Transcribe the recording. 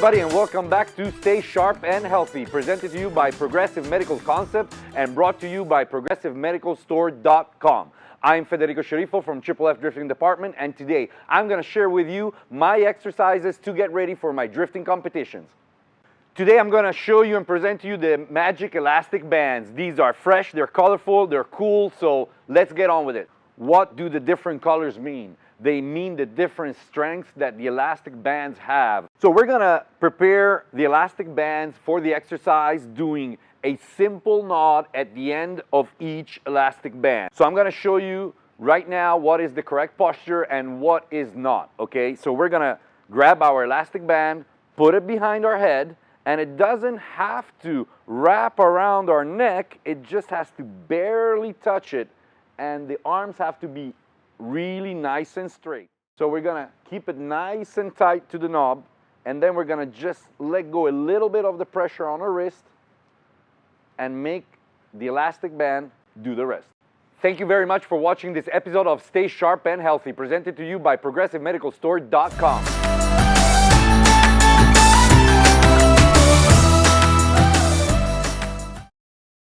everybody, and welcome back to Stay Sharp and Healthy, presented to you by Progressive Medical Concept and brought to you by ProgressiveMedicalStore.com. I'm Federico Scerifo from Triple F Drifting Department, and today I'm going to share with you my exercises to get ready for my drifting competitions. Today I'm going to show you and present to you the Magic Elastic Bands. These are fresh, they're colorful, they're cool, so let's get on with it. What do the different colors mean? They mean the different strengths that the elastic bands have. So we're gonna prepare the elastic bands for the exercise doing a simple knot at the end of each elastic band. So I'm gonna show you right now what is the correct posture and what is not, okay? So we're gonna grab our elastic band, put it behind our head, and it doesn't have to wrap around our neck, it just has to barely touch it, and the arms have to be really nice and straight. So we're gonna keep it nice and tight to the knob, and then we're gonna just let go a little bit of the pressure on our wrist and make the elastic band do the rest. Thank you very much for watching this episode of Stay Sharp and Healthy, presented to you by ProgressiveMedicalStore.com.